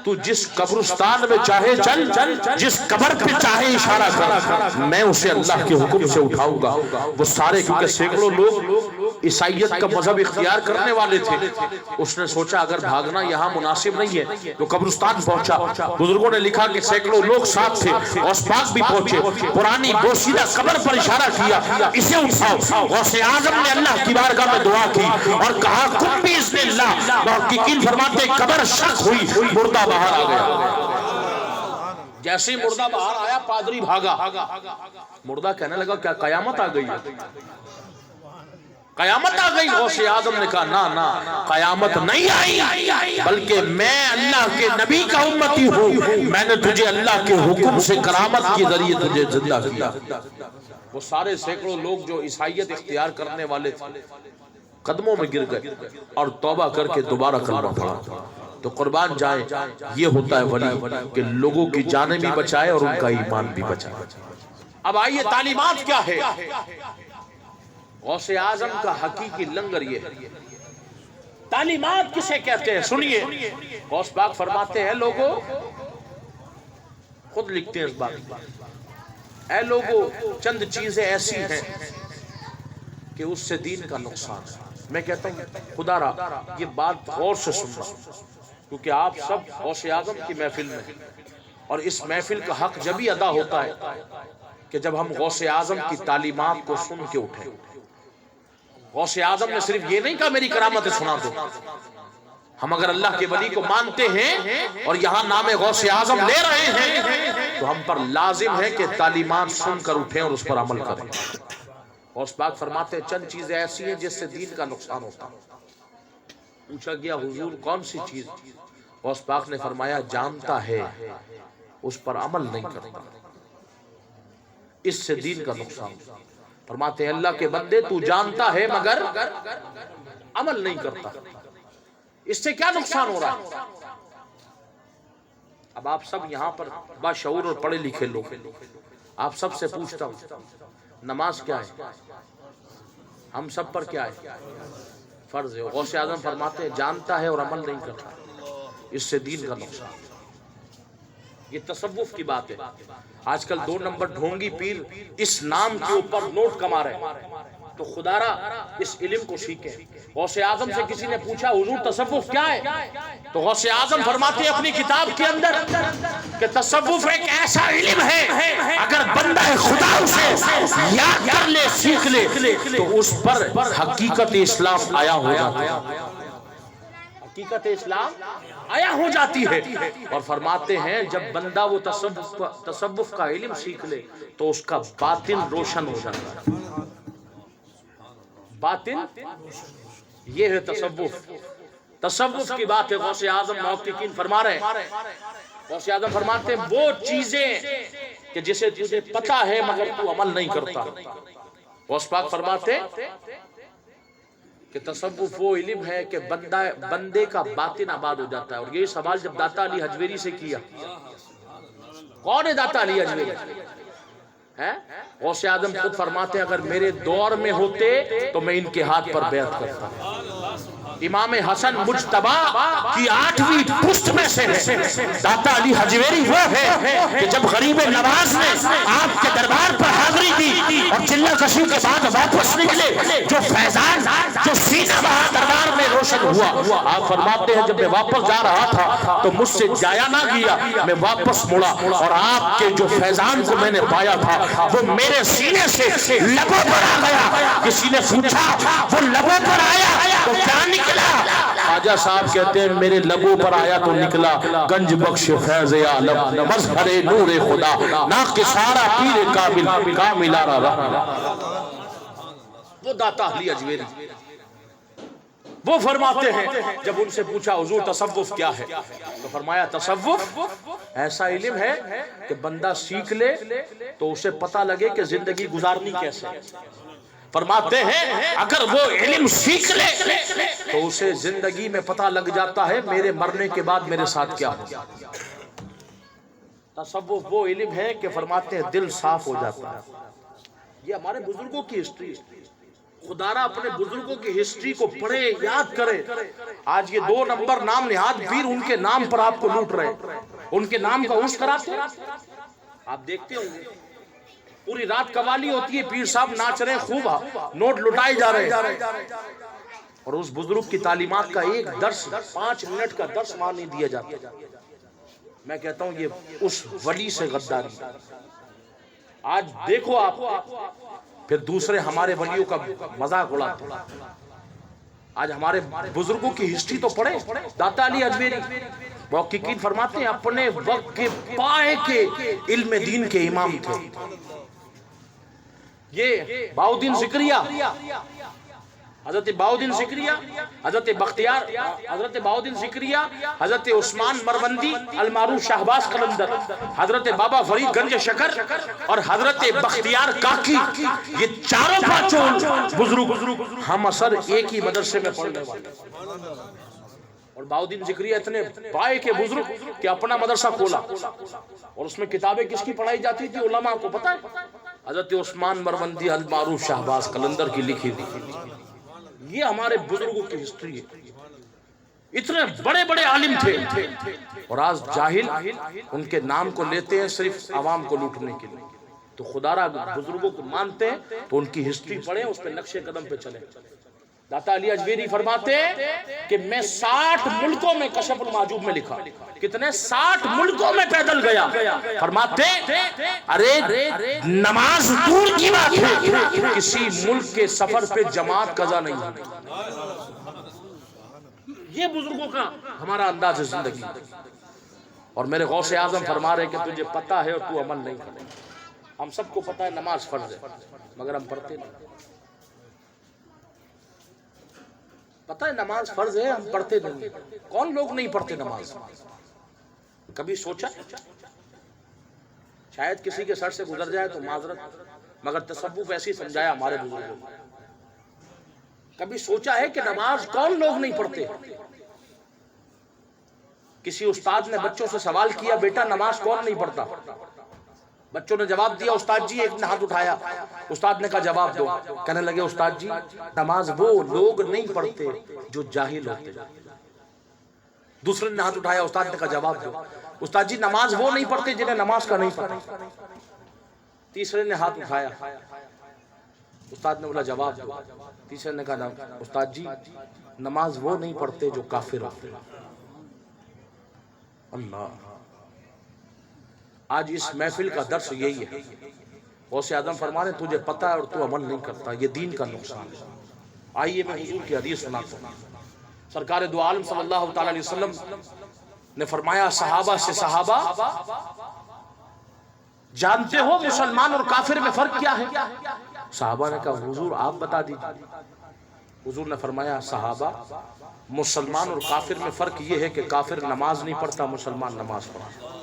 تو جس قبرستان میں چاہے چل، جس قبر پہ چاہے اشارہ کر، میں اسے اللہ کے حکم سے اٹھاؤں گا۔ وہ سارے، کیونکہ سینکڑوں لوگ عیسائیت کا مذہب اختیار کرنے والے تھے، اس نے سوچا اگر بھاگنا یہاں مناسب نہیں ہے تو قبرستان پہنچا۔ بزرگوں نے لکھا کہ سینکڑوں لوگ ساتھ تھے، غوث پاک بھی پہنچے، پرانی بوسیدہ قبر پر اشارہ کیا، اسے اٹھاؤ۔ غوث اعظم نے اللہ کی بارگاہ میں دعا کی اور کہا کن باذن اللہ۔ محققین فرماتے قبر شق ہوئی، مردہ باہر آ گیا۔ جیسے ہی مردہ باہر آیا پادری بھاگا، مردہ کہنے لگا کیا قیامت آ گئی ہے؟ قیامت آ گئی؟ غوث اعظم نے کہا نہ، قیامت نہیں آئی، بلکہ میں اللہ کے نبی کا امتی ہوں، میں نے تجھے اللہ کے حکم سے کرامت کے ذریعے تجھے زندہ کیا۔ وہ سارے سینکڑوں لوگ جو عیسائیت اختیار کرنے والے تھے قدموں میں گر گئے اور توبہ کر کے دوبارہ کلمہ پڑھا۔ تو قربان جائیں، یہ ہوتا ہے ولی کہ لوگوں کی جانیں بھی بچائے اور ان کا ایمان بھی بچائے۔ اب آئیے تعلیمات کیا ہے؟ غوث اعظم کا حقیقی لنگر یہ ہے۔ تعلیمات کسے کہتے ہیں؟ سنیے، غوث پاک فرماتے ہیں لوگوں، خود لکھتے ہیں اس بات، اے لوگوں چند چیزیں ایسی ہیں کہ اس سے دین کا نقصان ہے۔ میں کہتا ہوں خدا را یہ بات غور سے سننا، کیونکہ آپ سب غوث اعظم کی محفل میں ہیں، اور اس محفل کا حق جبھی ادا ہوتا ہے کہ جب ہم غوث اعظم کی تعلیمات کو سن کے اٹھیں۔ غوث اعظم نے صرف یہ نہیں کہا میری کرامت سنا دو، ہم اگر اللہ کے ولی کو مانتے ہیں اور یہاں نام غوث اعظم لے رہے ہیں تو ہم پر لازم ہے کہ تعلیمات سن کر اٹھیں اور اس پر عمل کریں۔ غوث پاک فرماتے ہیں چند چیزیں ایسی ہیں جس سے دین کا نقصان ہوتا۔ پوچھا گیا حضور کون سی چیز؟ غوث پاک نے فرمایا جانتا ہے اس پر عمل نہیں کرتا، اس سے دین کا نقصان ہوتا۔ فرماتے ہیں اللہ کے بندے تو جانتا ہے مگر عمل نہیں کرتا، اس سے کیا نقصان ہو رہا ہے؟ اب آپ سب یہاں پر باشعور اور پڑھے لکھے لوگ، آپ سب سے پوچھتا ہوں نماز کیا ہے؟ ہم سب پر کیا ہے؟ فرض ہے۔ غوث اعظم فرماتے ہیں جانتا ہے اور عمل نہیں کرتا، اس سے دین کا نقصان۔ یہ تصوف کی بات ہے۔ آج کل 2 نمبر ڈھونگی پیر اس نام کے اوپر نوٹ کما رہے ہیں، تو خدا را اس علم کو سیکھیں۔ غوث اعظم سے کسی نے پوچھا حضور تصوف کیا ہے؟ تو غوث اعظم فرماتے ہیں اپنی کتاب کے اندر کہ تصوف ایک ایسا علم ہے اگر بندہ خدا اسے یاد کر لے، سیکھ لے تو اس پر حقیقت اسلام آیا ہو جاتا ہے، حقیقت اسلام آیا ہو جاتی ہے۔ اور فرماتے ہیں جب بندہ وہ تصوف کا علم سیکھ لے تو اس کا باطن روشن ہو جاتا ہے۔ باطن یہ ہے تصوف، تصوف کی بات ہے۔ غوث اعظم محققین فرما رہے ہیں، غوث اعظم فرماتے ہیں وہ چیزیں کہ جسے تجھے پتا ہے مگر تو عمل نہیں کرتا۔ غوث پاک فرماتے کہ تصوف وہ علم ہے کہ بندے کا باطن آباد ہو جاتا ہے۔ اور یہی سوال جب داتا علی حجویری سے کیا، کون ہے داتا علی حجویری؟ غوث اعظم خود فرماتے ہیں اگر میرے دور میں ہوتے تو میں ان کے ہاتھ پر بیعت کرتا۔ امام حسن مجتبی کی 8ویں پشت میں سے ہے داتا علی حجویری، وہ ہے کہ جب غریب نواز نے آپ کے دربار پر حاضری دی اور چلہ کشی کے بعد واپس نکلے، جو فیضان جو سینہ وہاں دربار میں روشن ہوا، آپ فرماتے ہیں جب میں واپس جا رہا تھا تو مجھ سے جایا نہ گیا، میں واپس مڑا اور آپ کے جو فیضان کو میں نے پایا تھا وہ میرے سینے سے لبوں پر آ گیا۔ کسی نے پوچھا وہ لبوں پر آیا تو کیا نکلا؟ خواجہ صاحب کہتے ہیں میرے لبوں پر آیا تو نکلا گنج بخش فیض عالم، مظہر نور خدا، ناقصارہ پیر کامل کاملارہ رہا۔ وہ داتا علی حجویری وہ فرماتے ہیں جب ان سے پوچھا حضور تصوف کیا ہے تو فرمایا تصوف ایسا علم ہے کہ بندہ سیکھ لے تو اسے پتہ لگے کہ زندگی گزارنی کیسے ہے۔ فرماتے ہیں اگر وہ علم سیکھ لے تو اسے زندگی میں پتہ لگ جاتا ہے میرے مرنے کے بعد میرے ساتھ کیا ہو۔ تصوف وہ علم ہے کہ فرماتے ہیں دل صاف ہو جاتا ہے۔ یہ ہمارے بزرگوں کی ہسٹری ہے، خدارا اپنے بزرگوں کی ہسٹری کو پڑھے، یاد کرے. آج یہ 2 نمبر نام نہاد ویر ان کے نام پر آپ کو لوٹ رہے، ان کے نام کا عرس کراتے. آپ دیکھتے ہوں گے پوری رات قوالی ہوتی ہے، پیر صاحب ناچ رہے ہیں، خوب نوٹ لٹائے جا رہے ہیں، اور اس بزرگ کی تعلیمات کا ایک درس 5 منٹ کا درس وہاں نہیں دیا جاتا. میں کہتا ہوں یہ اس ولی سے غداری. آج دیکھو آپ پھر دوسرے ہمارے ولیوں کا مذاق اڑاتے ہیں. آج ہمارے بزرگوں کی ہسٹری تو پڑھے. داتا علی اجمیری محققین فرماتے ہیں اپنے وقت کے پائے کے علم دین کے امام تھے. یہ بہاؤالدین ذکریہ، حضرت بہاؤالدین ذکریہ، حضرت بختیار، حضرت بہاؤالدین ذکریہ، حضرت عثمان مروندی المعروف شہباز قلندر، حضرت بابا فرید گنج شکر اور حضرت بختیار کاکی، یہ چاروں پانچوں بزرگ ہم اثر ایک ہی مدرسے میں پڑھنے والے. اور بہاؤالدین ذکریہ اتنے پائے کے بزرگ کہ اپنا مدرسہ کھولا، اور اس میں کتابیں کس کی پڑھائی جاتی تھی علماء کو پتہ ہے؟ حضرت عثمان مروندی المعروف شہباز قلندر کی لکھی تھی. یہ ہمارے بزرگوں کی ہسٹری ہے. اتنے بڑے بڑے عالم تھے، اور آج جاہل ان کے نام کو لیتے ہیں صرف عوام کو لوٹنے کے لیے. تو خدا را بزرگوں کو مانتے ہیں تو ان کی ہسٹری پڑھیں، اس پہ نقش قدم پہ چلیں. داتا علی اجمیری فرماتے ہیں کہ میں 60 ملکوں میں کشف المحجوب میں لکھا. کتنے؟ 60 ملکوں میں پیدل گیا. فرماتے ارے نماز دور کی بات ہے، کسی ملک کے سفر پہ جماعت قضا نہیں ہے. یہ بزرگوں کا ہمارا انداز زندگی. اور میرے غوث اعظم فرما رہے کہ تجھے پتہ ہے اور تو عمل نہیں کرے. ہم سب کو پتہ ہے نماز فرض ہے، مگر ہم پڑھتے نہیں. پتہ ہے نماز فرض ہے، ہم پڑھتے نہیں. کون لوگ نہیں پڑھتے نماز؟ کبھی سوچا؟ شاید کسی کے سر سے گزر جائے تو معذرت، مگر تصوف ایسی سمجھایا ہمارے بزرگوں نے. کبھی سوچا ہے کہ نماز کون لوگ نہیں پڑھتے؟ کسی استاد نے بچوں سے سوال کیا بیٹا نماز کون نہیں پڑھتا؟ بچوں نے جواب دیا استاد جی. ایک نے ہاتھ اٹھایا، استاد نے کہا جواب دو. کہنے لگے استاد جی نماز وہ لوگ نہیں پڑھتے جو جاہل ہوتے. دوسرے نے ہاتھ اٹھایا، استاد نے کہا جواب دو. استاد جی نماز وہ نہیں پڑھتے جنہیں نماز کا نہیں پڑھتا. تیسرے نے ہاتھ اٹھایا، استاد نے بولا جواب دو. تیسرے نے کہا استاد جی نماز وہ نہیں پڑھتے جو کافر ہوتے. اللہ، آج اس محفل کا درس یہی ہے. غوث اعظم فرما رہے تجھے پتہ ہے اور تو عمل نہیں کرتا، یہ دین کا نقصان ہے. آئیے میں حضور کی حدیث سناتا ہوں. سرکار دو عالم صلی اللہ تعالی علیہ وسلم نے فرمایا صحابہ سے صحابہ جانتے ہو مسلمان اور کافر میں فرق کیا ہے؟ صحابہ نے کہا حضور آپ بتا دیجیے. حضور نے فرمایا صحابہ مسلمان اور کافر میں فرق یہ ہے کہ کافر نماز نہیں پڑھتا، مسلمان نماز پڑھتا.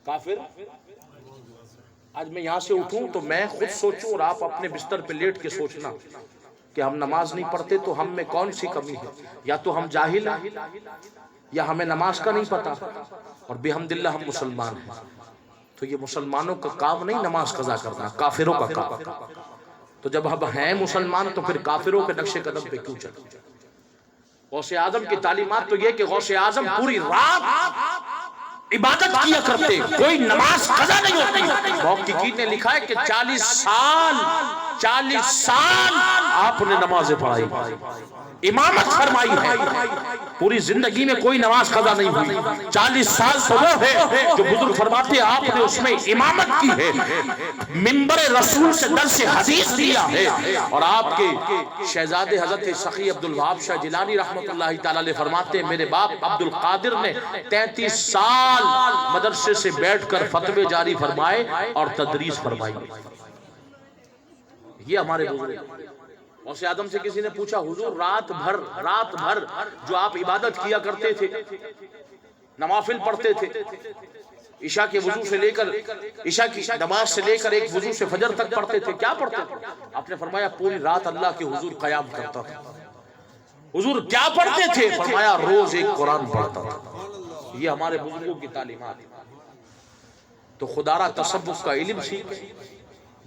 کافر، آج میں یہاں سے اٹھوں تو میں خود سوچوں اور آپ اپنے بستر پہ لیٹ کے سوچنا کہ ہم نماز نہیں پڑھتے تو ہم میں کون سی کمی ہے. یا تو ہم جاہل ہیں یا ہمیں نماز کا نہیں پتا، اور بحمداللہ ہم مسلمان ہیں. تو یہ مسلمانوں کا کام نہیں نماز قضا کرنا، کافروں کا کام. تو جب ہم ہیں مسلمان تو پھر کافروں کے نقش قدم پہ کیوں چلیں؟ غوث اعظم کی تعلیمات تو یہ کہ غوث اعظم پوری رات عبادت کیا کرتے، کوئی نماز قضا نہیں ہوتی. محققین نے لکھا ہے کہ 40 سال آپ نے نمازیں پڑھائی، امامت فرمائی ہے، پوری زندگی میں کوئی نماز قضا نہیں ہوئی. 40 سال تو وہ ہے جو بزرگ فرماتے ہیں آپ نے اس میں امامت کی ہے، منبر رسول سے درس حدیث دیا ہے. اور آپ کے شہزادے حضرت سخی عبدالوہاب شاہ جیلانی رحمت اللہ تعالی علیہ فرماتے ہیں میرے باپ عبد القادر نے 33 سال مدرسے سے بیٹھ کر فتوے جاری فرمائے اور تدریس فرمائی. یہ ہمارے بزرگ. غوث اعظم سے کسی نے پوچھا حضور رات بھر جو آپ عبادت کیا کرتے تھے، نوافل پڑھتے تھے، عشاء کے وضو سے لے کر عشاء کی نماز سے لے کر ایک وضو سے فجر تک پڑھتے تھے، کیا پڑھتے تھے؟ آپ نے فرمایا پوری رات اللہ کے حضور قیام کرتا تھا. حضور کیا پڑھتے تھے؟ فرمایا روز ایک قرآن پڑھتا تھا. یہ ہمارے بزرگوں کی تعلیمات. تو خدا را تصوف کا علم سیکھیں،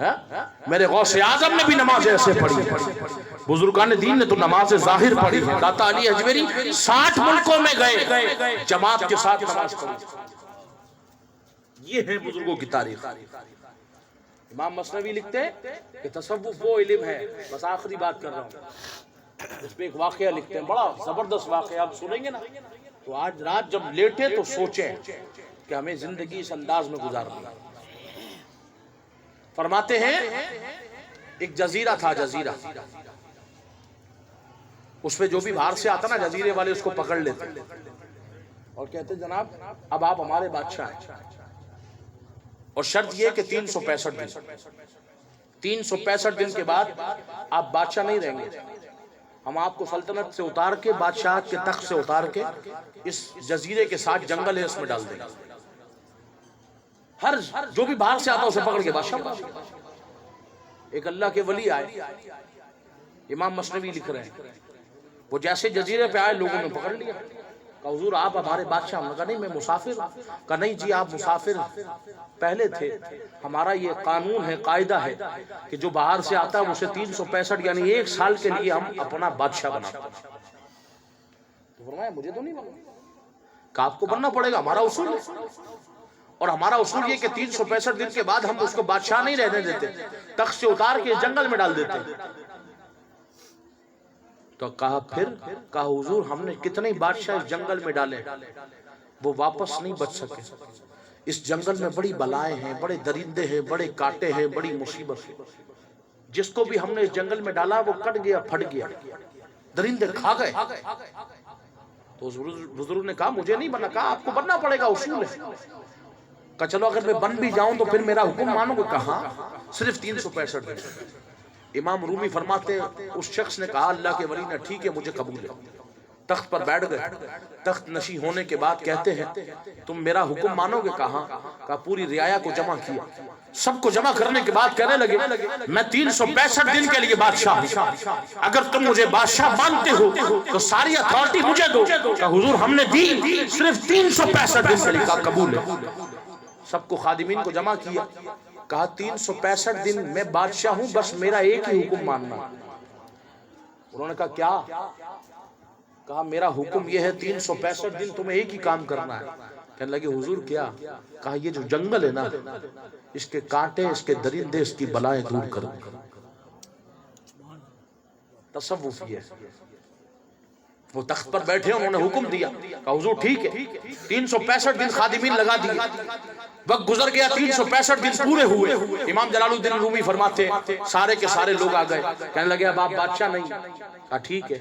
میرے غوث اعظم نے بھی نماز ایسے پڑھی ہے، بزرگان دین نے تو نماز ظاہر پڑھی ہے۔ داتا علی حجویری 60 ملکوں میں گئے، جماعت کے ساتھ نماز پڑھی۔ یہ ہے بزرگوں کی تاریخ۔ امام مثنوی لکھتے ہیں کہ تصوف وہ علم ہے، بس آخری بات کر رہا ہوں، اس پہ ایک واقعہ لکھتے ہیں، بڑا زبردست واقعہ، آپ سنیں گے نا تو آج رات جب لیٹے تو سوچیں کہ ہمیں زندگی اس انداز میں گزارنی ہے۔ فرماتے ہیں ایک جزیرہ تھا، جزیرہ، اس پہ جو بھی باہر سے آتا نا جزیرے والے اس کو پکڑ لیتے اور کہتے جناب اب آپ ہمارے بادشاہ ہیں، اور شرط یہ کہ 365 دن 365 دن کے بعد آپ بادشاہ نہیں رہیں گے، ہم آپ کو سلطنت سے اتار کے، بادشاہت کے تخت سے اتار کے اس جزیرے کے ساتھ جنگل ہے اس میں ڈال دیں گے، ہر جو بھی باہر سے آتا اسے پکڑ کے بادشاہ بنا۔ ایک اللہ کے ولی آئے، امام مثنوی لکھ رہے ہیں، وہ جیسے جزیرے پہ آئے لوگوں نے پکڑ لیا، کہا حضور آپ ہمارے بادشاہ ہیں؟ کہا نہیں میں مسافر ہوں۔ کہا نہیں جی آپ مسافر پہلے تھے، ہمارا یہ قانون ہے، قاعدہ ہے کہ جو باہر سے آتا ہے اسے 365 یعنی 1 سال کے لیے ہم اپنا بادشاہ بناتے ہیں۔ تو فرمایا مجھے تو نہیں بنا، کہ آپ کو بننا پڑے گا، ہمارا اصول ہے، اور ہمارا اصول یہ کہ 365 دن کے بعد ہم اس کو بادشاہ نہیں رہنے دیتے، تخت سے اتار کے جنگل میں ڈال دیتے۔ تو کہا پھر، کہا حضور ہم نے کتنے بادشاہ اس جنگل میں ڈالے، وہ واپس نہیں بچ سکے، اس جنگل میں بڑی بلائیں ہیں، بڑے درندے ہیں، بڑے کانٹے ہیں، بڑی مصیبت ہے، جس کو بھی ہم نے اس جنگل میں ڈالا وہ کٹ گیا، پھٹ گیا، درندے کھا گئے۔ تو بزرگ نے کہا مجھے نہیں بننا، کہا آپ کو بننا پڑے گا، اصول ہے۔ کہا چلو اگر میں بن بھی جاؤں تو پھر میرا حکم مانو گے؟ کہا صرف 365 دن۔ امام رومی فرماتے اس شخص نے کہا اللہ کے ولی نے ٹھیک ہے مجھے قبول ہے، تخت پر بیٹھ گئے، تخت نشی ہونے کے بعد کہتے ہیں تم میرا حکم مانو گے؟ کہا پوری رعایا کو جمع کیا، سب کو جمع کرنے کے بعد کہنے لگے میں 365 دن کے لیے بادشاہ ہوں، اگر تم مجھے بادشاہ مانتے ہو تو ساری اتھارٹی مجھے دو۔ کہا حضور ہم نے دی صرف 365 دن کے لیے، کہا قبول ہے۔ سب کو خادمین کو جمع کیا، کہا 365 دن میں بادشاہ ہوں، بس میرا ایک ہی حکم ماننا۔ انہوں نے کہا کیا؟ کہا میرا حکم یہ ہے 365 دن تمہیں ایک ہی کام کرنا ہے۔ کہنے لگے حضور کیا؟ کہا یہ جو جنگل ہے نا اس کے کانٹے، اس کے درندے، اس کی بلائیں دور کر دو۔ تصوف یہ ہے۔ وہ تخت پر بیٹھے انہوں نے حکم دیا، کہا حضور ٹھیک ہے 365 دن خادمین لگا دیے، وقت گزر گیا، 365 دن پورے ہوئے۔ امام جلال الدین رومی فرماتے سارے کے سارے لوگ آ گئے، کہنے لگے اب آپ بادشاہ نہیں۔ کہا ٹھیک ہے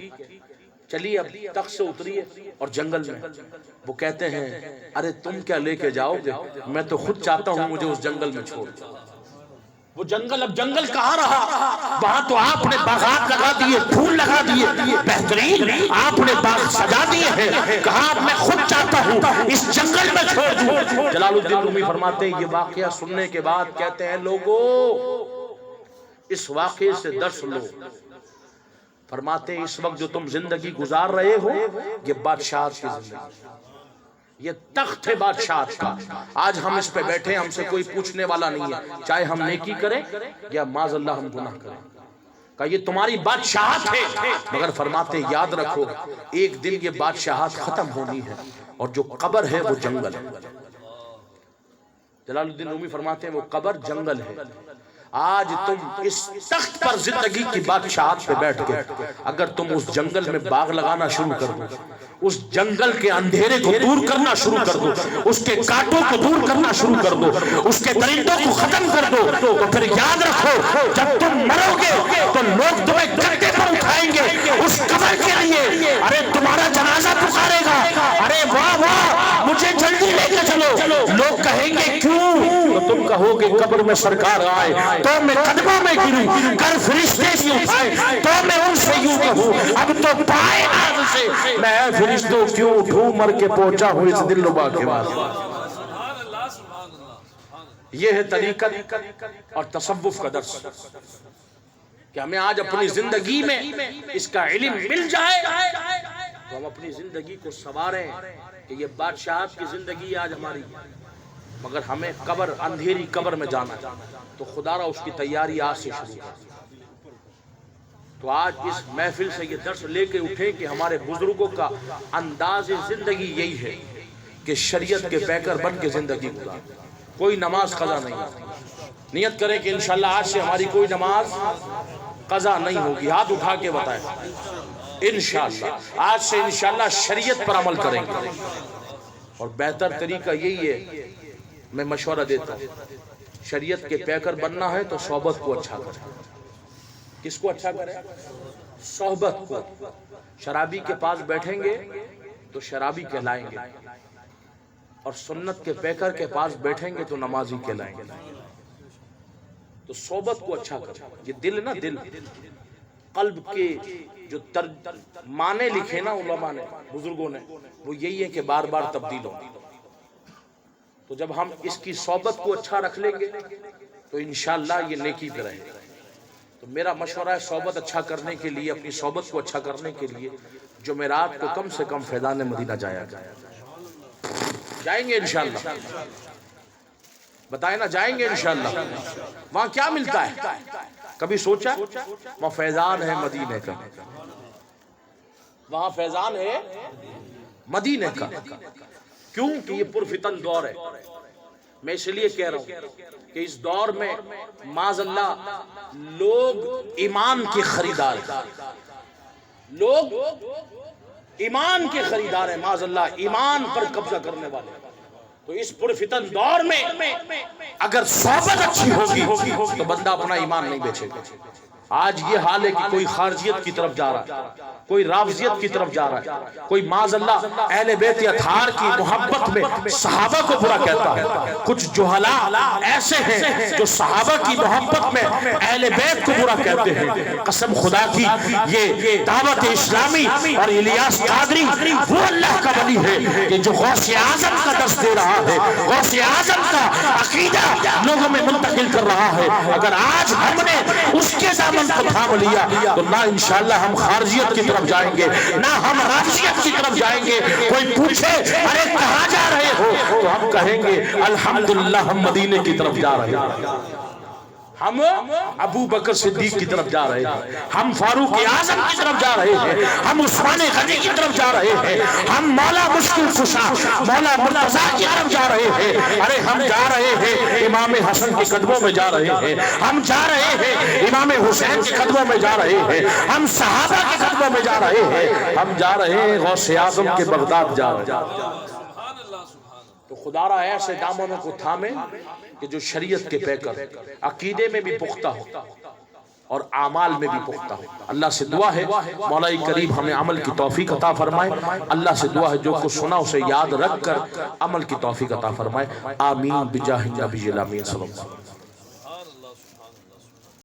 چلیے اب تخت سے اتریے اور جنگل میں۔ وہ کہتے ہیں ارے تم کیا لے کے جاؤ گے، میں تو خود چاہتا ہوں مجھے اس جنگل میں چھوڑ دو۔ وہ جنگل اب جنگل کہاں رہا، وہاں تو آپ نے باغات لگا دیے، پھول لگا دیے، بہترین آپ نے باغ سجا دیے ہیں، کہا میں خود چاہتا ہوں اس جنگل میں چھوڑ دوں۔ جلال الدین رومی فرماتے ہیں یہ واقعہ سننے کے بعد کہتے ہیں لوگوں اس واقعے سے درس لو۔ فرماتے ہیں اس وقت جو تم زندگی گزار رہے ہو یہ بادشاہت کی زندگی، یہ تخت ہے بادشاہت کا۔ آج ہم اس پہ بیٹھے ہم سے کوئی پوچھنے والا نہیں ہے، چاہے ہم نیکی کریں یا معاذ اللہ ہم گناہ کریں۔ کہ یہ تمہاری بادشاہت ہے، مگر فرماتے یاد رکھو ایک دن یہ بادشاہت ختم ہونی ہے، اور جو قبر ہے وہ جنگل ہے۔ جلال الدین رومی فرماتے ہیں وہ قبر جنگل ہے۔ آج تم اس تخت پر زندگی کی بادشاہت پہ بیٹھ کے اگر تم اس جنگل میں باغ لگانا شروع کر دو، اس جنگل کے اندھیرے کو دور کرنا شروع کر دو، اس کے کانٹوں کو دور کرنا شروع کر دو، اس کے درندوں کو ختم کر دو، تو پھر یاد رکھو جب تم مرو گے تو لوگ تمہیں گدے پر اٹھائیں گے اس قبر کے لیے، ارے تمہارا جنازہ پکارے گا، ارے واہ واہ مجھے جلدی لے کے چلو۔ لوگ کہیں گے کیوں؟ تو تم کہو گے قبر میں سرکار آئے تو میں قدموں میں گروں، گر فرشتے بھی اٹھائے تو میں ان سے یوں کہوں اب تو پائے ناز سے میں فرشتوں کیوں اٹھوں، مر کے پہنچا ہوں اس دل ربا کے بعد۔ یہ ہے طریقت اور تصوف کا درس کہ ہمیں آج اپنی زندگی میں اس کا علم مل جائے تو ہم اپنی زندگی کو سنواریں کہ یہ بادشاہت کی زندگی آج ہماری مگر ہمیں قبر اندھیری قبر میں جانا ہے تو خدا را اس کی تیاری آج سے شروع کر. تو آج اس محفل سے یہ درس لے کے اٹھیں کہ ہمارے بزرگوں کا انداز زندگی یہی ہے کہ شریعت کے پیکر بن کے زندگی گزار. کوئی نماز قضا نہیں ہوتی. نیت کریں کہ انشاءاللہ آج سے ہماری کوئی نماز قضا نہیں ہوگی. ہاتھ اٹھا کے بتائیں انشاءاللہ آج سے انشاءاللہ شریعت پر عمل کریں گے. اور بہتر طریقہ یہی ہے، میں مشورہ دیتا ہوں، شریعت کے پیکر بننا ہے تو صحبت کو اچھا کریں. کس کو اچھا کریں؟ صحبت کو. شرابی کے پاس بیٹھیں گے تو شرابی کہلائیں گے، اور سنت کے پیکر کے پاس بیٹھیں گے تو نمازی کہلائیں گے. تو صحبت کو اچھا کریں. یہ دل نا، دل قلب کے جو معنی لکھے نا علماء نے، بزرگوں نے، وہ یہی ہے کہ بار بار تبدیل ہو. تو جب ہم اس کی صحبت کو اچھا رکھ لیں گے تو انشاءاللہ یہ نیکی پہ رہے گا. تو میرا مشورہ ہے صحبت اچھا کرنے کے لیے، اپنی صحبت کو اچھا کرنے کے لیے جمعرات کو کم سے کم فیضان مدینہ جایا جائے. جائیں گے انشاءاللہ؟ بتائیں نا، جائیں گے انشاءاللہ؟ وہاں کیا ملتا ہے؟ کبھی سوچا؟ وہاں فیضان ہے مدینہ کا. وہاں فیضان ہے مدینہ کا. کیوں کہ یہ پرفتن دور ہے. میں اس لیے کہہ رہا ہوں کہ اس دور میں معاذ اللہ لوگ ایمان کے خریدار ہیں. لوگ ایمان کے خریدار ہیں، معاذ اللہ ایمان پر قبضہ کرنے والے. تو اس پرفتن دور میں اگر صحبت اچھی ہوگی تو بندہ اپنا ایمان نہیں بیچے گا. آج یہ حال ہے کہ کوئی خارجیت کی طرف جا رہا ہے، کوئی رافضیت کی طرف جا رہا ہے، کوئی معاذ اللہ اہل بیت اطہار کی محبت میں صحابہ کو برا کہتا ہے. کچھ جہلا ایسے ہیں جو صحابہ کی محبت میں اہل بیت کو برا کہتے ہیں. قسم خدا کی یہ دعوت اسلامی اور الیاس قادری وہ اللہ کا ولی ہے کہ جو غوث اعظم کا درس دے رہا ہے، غوث اعظم کا عقیدہ لوگوں میں منتقل کر رہا ہے. اگر آج ہم نے اس کے دامن کو تھام لیا تو نہ انشاءاللہ ہم خارجیت کی طرف جائیں گے، نہ ہم رافضیت کی طرف جائیں گے. کوئی پوچھے ارے کہاں جا رہے ہو تو ہم کہیں گے الحمدللہ ہم مدینے کی طرف جا رہے ہیں. ہم ابو بکر صدیق کی طرف جا رہے ہیں، ہم فاروق اعظم کی طرف جا رہے ہیں، ہم عثمان غنی کی طرف جا رہے ہیں، ہم مولا مشکل کشا مولا مرتضیٰ کی طرف جا رہے ہیں. ارے ہم جا رہے ہیں امام حسن کے قدموں میں جا رہے ہیں، ہم جا رہے ہیں امام حسین کے قدموں میں جا رہے ہیں، ہم صحابہ کے قدموں میں جا رہے ہیں، ہم جا رہے ہیں غوث اعظم کے بغداد جا رہے ہیں. تو خدا را ایسے دامنوں کو تھامے کہ جو شریعت کے پیکر عقیدے میں بھی پختہ ہو اور اعمال میں بھی پختہ ہو. اللہ سے دعا ہے مولا کریم ہمیں عمل کی توفیق عطا فرمائے. اللہ سے دعا ہے جو کچھ سنا اسے یاد رکھ کر عمل کی توفیق عطا فرمائے. آمین بجاہ النبی الامین صلی اللہ علیہ وسلم.